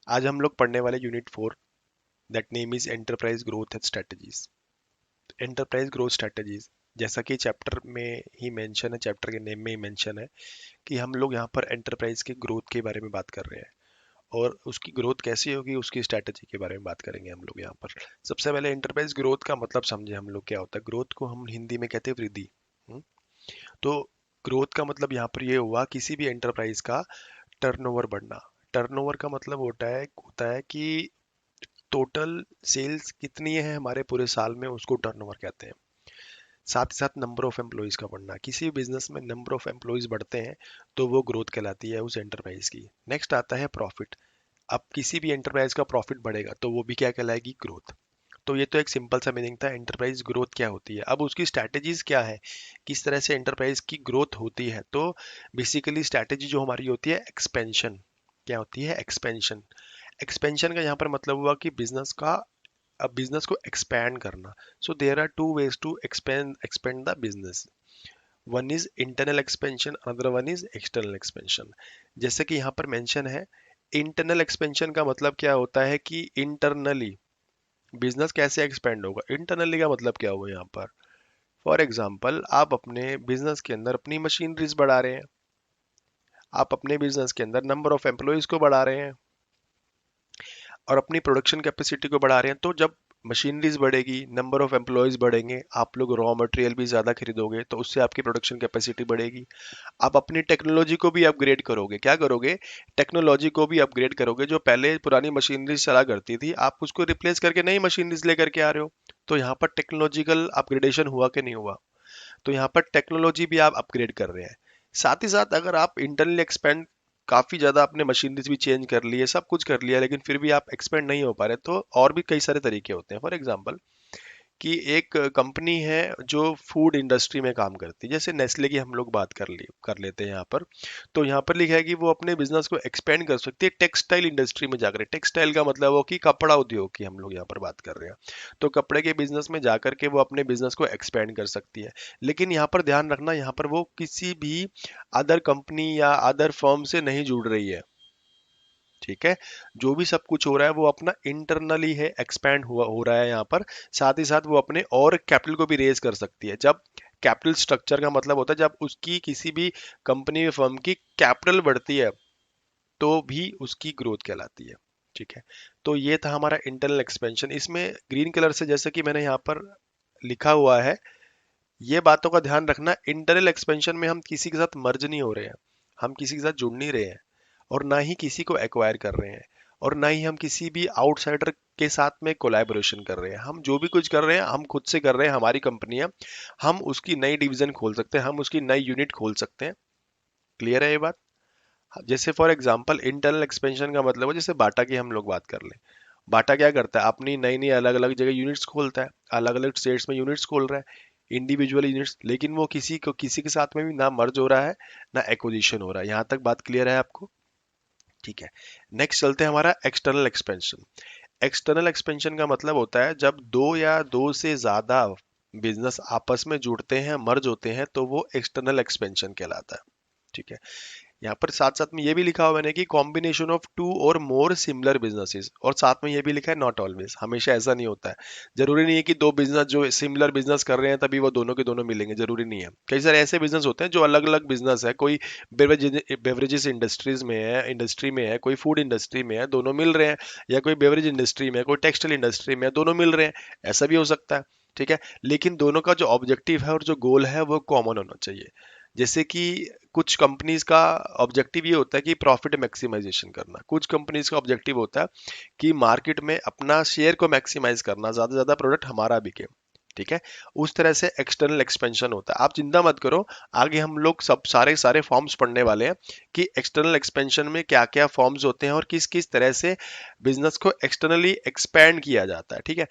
आज हम लोग पढ़ने वाले unit 4, that name is enterprise growth and strategies. Enterprise growth strategies, जैसा कि चैप्टर में ही मेंशन है, चैप्टर के नेम में ही मेंशन है कि हम लोग यहाँ पर एंटरप्राइज के ग्रोथ के बारे में बात कर रहे हैं और उसकी ग्रोथ कैसी होगी उसकी स्ट्रेटजी के बारे में बात करेंगे हम लोग यहाँ पर। सबसे पहले एंटरप्राइज ग्रोथ का मतलब समझे हम लोग क्या होता है। ग्रोथ को हम हिंदी में कहते हैं वृद्धि। हम्म? तो ग्रोथ का मतलब यहाँ पर ये हुआ किसी भी एंटरप्राइज का टर्नओवर बढ़ना। टर्नओवर का मतलब होता है कि टोटल सेल्स कितनी है हमारे पूरे साल में, उसको टर्नओवर कहते हैं। साथ ही साथ नंबर ऑफ एम्प्लॉयज का बढ़ना, किसी भी बिजनेस में नंबर ऑफ एम्प्लॉयज बढ़ते हैं तो वो ग्रोथ कहलाती है उस एंटरप्राइज की। नेक्स्ट आता है प्रॉफिट। अब किसी भी एंटरप्राइज का प्रॉफिट बढ़ेगा तो वो भी क्या कहलाएगी, ग्रोथ। तो ये तो एक सिंपल सा मीनिंग था एंटरप्राइज ग्रोथ क्या होती है। अब उसकी स्ट्रैटेजीज क्या है, किस तरह से एंटरप्राइज की ग्रोथ होती है। तो बेसिकली स्ट्रैटेजी जो हमारी होती है एक्सपेंशन। क्या होती है, एक्सपेंशन। एक्सपेंशन का यहाँ पर मतलब हुआ कि बिजनेस का, अब बिजनेस को एक्सपैंड करना। So there are two ways to expand the business. One is internal expansion, another one is external expansion. जैसे कि यहाँ पर मेंशन है, इंटरनल एक्सपेंशन का मतलब क्या होता है कि इंटरनली बिजनेस कैसे एक्सपेंड होगा। इंटरनली का मतलब क्या हुआ यहाँ पर। फॉर एग्जाम्पल, आप अपने बिजनेस के अंदर अपनी मशीनरीज बढ़ा रहे हैं, आप अपने बिजनेस के अंदर नंबर ऑफ एम्प्लॉयज को बढ़ा रहे हैं और अपनी प्रोडक्शन कैपेसिटी को बढ़ा रहे हैं। तो जब मशीनरीज बढ़ेगी, नंबर ऑफ एम्प्लॉयज बढ़ेंगे, आप लोग रॉ मटेरियल भी ज़्यादा खरीदोगे तो उससे आपकी प्रोडक्शन कैपेसिटी बढ़ेगी। आप अपनी टेक्नोलॉजी को भी अपग्रेड करोगे। क्या करोगे, टेक्नोलॉजी को भी अपग्रेड करोगे। जो पहले पुरानी मशीनरीज चला करती थी, आप उसको रिप्लेस करके नई मशीनरीज लेकर के आ रहे हो। तो यहाँ पर टेक्नोलॉजिकल अपग्रेडेशन हुआ कि नहीं हुआ। तो यहाँ पर टेक्नोलॉजी भी आप अपग्रेड कर रहे हैं। साथ ही साथ अगर आप इंटरनली एक्सपेंड, काफी ज्यादा आपने मशीनरीज भी चेंज कर ली है, सब कुछ कर लिया, लेकिन फिर भी आप एक्सपेंड नहीं हो पा रहे, तो और भी कई सारे तरीके होते हैं। फॉर एग्जांपल, कि एक कंपनी है जो फूड इंडस्ट्री में काम करती है, जैसे नेस्ले की हम लोग बात कर लेते हैं यहाँ पर। तो यहाँ पर लिखा है कि वो अपने बिजनेस को एक्सपेंड कर सकती है टेक्सटाइल इंडस्ट्री में जाकर। टेक्सटाइल का मतलब हो कि कपड़ा उद्योग की हम लोग यहाँ पर बात कर रहे हैं। तो कपड़े के बिजनेस में जाकर के वो अपने बिजनेस को एक्सपेंड कर सकती है। लेकिन यहाँ पर ध्यान रखना, यहाँ पर वो किसी भी अदर कंपनी या अदर फर्म से नहीं जुड़ रही है। ठीक है, जो भी सब कुछ हो रहा है वो अपना इंटरनली है, एक्सपैंड हुआ हो रहा है यहाँ पर। साथ ही साथ वो अपने और कैपिटल को भी रेज कर सकती है। जब कैपिटल स्ट्रक्चर का मतलब होता है जब उसकी किसी भी कंपनी या फर्म की कैपिटल बढ़ती है तो भी उसकी ग्रोथ कहलाती है। ठीक है, तो ये था हमारा इंटरनल एक्सपेंशन। इसमें ग्रीन कलर से जैसे कि मैंने यहाँ पर लिखा हुआ है, ये बातों का ध्यान रखना। इंटरनल एक्सपेंशन में हम किसी के साथ मर्ज नहीं हो रहे हैं, हम किसी के साथ जुड़ नहीं रहे हैं, और ना ही किसी को एक्वायर कर रहे हैं, और ना ही हम किसी भी आउटसाइडर के साथ में कोलैबोरेशन कर रहे हैं। हम जो भी कुछ कर रहे हैं हम खुद से कर रहे हैं। हमारी कंपनी है, हम उसकी नई डिवीजन खोल सकते हैं, हम उसकी नई यूनिट खोल सकते हैं। क्लियर है ये बात। जैसे फॉर एग्जांपल इंटरनल एक्सपेंशन का मतलब है, जैसे बाटा की हम लोग बात कर लें। बाटा क्या करता है, अपनी नई नई अलग अलग जगह यूनिट्स खोलता है, अलग अलग स्टेट्स में यूनिट्स खोल रहा है, इंडिविजुअल यूनिट्स। लेकिन वो किसी के साथ में भी ना मर्ज हो रहा है, ना एक्विजिशन हो रहा है। यहाँ तक बात क्लियर है आपको। ठीक है, नेक्स्ट चलते हैं हमारा एक्सटर्नल एक्सपेंशन। एक्सटर्नल एक्सपेंशन का मतलब होता है जब दो या दो से ज्यादा बिजनेस आपस में जुड़ते हैं, मर्ज होते हैं, तो वो एक्सटर्नल एक्सपेंशन कहलाता है। ठीक है, यहाँ पर साथ साथ में ये भी लिखा हुआ है कि कॉम्बिनेशन ऑफ टू और मोर सिमिलर बिजनेसेस, और साथ में ये भी लिखा है नॉट ऑलवेज, हमेशा ऐसा नहीं होता है। जरूरी नहीं है कि दो बिजनेस जो सिमिलर बिजनेस कर रहे हैं तभी वो दोनों के दोनों मिलेंगे, जरूरी नहीं है। कई सारे ऐसे बिजनेस होते हैं जो अलग अलग बिजनेस है, कोई बेवरेजेस इंडस्ट्री में है, कोई फूड इंडस्ट्री में है, दोनों मिल रहे हैं, या कोई बेवरेज इंडस्ट्री में है, कोई टेक्सटाइल इंडस्ट्री में है, दोनों मिल रहे हैं, ऐसा भी हो सकता है। ठीक है, लेकिन दोनों का जो ऑब्जेक्टिव है और जो गोल है वो कॉमन होना चाहिए। जैसे कि कुछ कंपनीज का ऑब्जेक्टिव ये होता है कि प्रॉफिट मैक्सिमाइजेशन करना, कुछ कंपनीज का ऑब्जेक्टिव होता है कि मार्केट में अपना शेयर को मैक्सिमाइज करना, ज्यादा से ज्यादा प्रोडक्ट हमारा बिके। ठीक है, उस तरह से एक्सटर्नल एक्सपेंशन होता है। आप चिंता मत करो, आगे हम लोग सब सारे सारे फॉर्म्स पढ़ने वाले हैं कि एक्सटर्नल एक्सपेंशन में क्या क्या फॉर्म्स होते हैं और किस किस तरह से बिजनेस को एक्सटर्नली एक्सपैंड किया जाता है। ठीक है,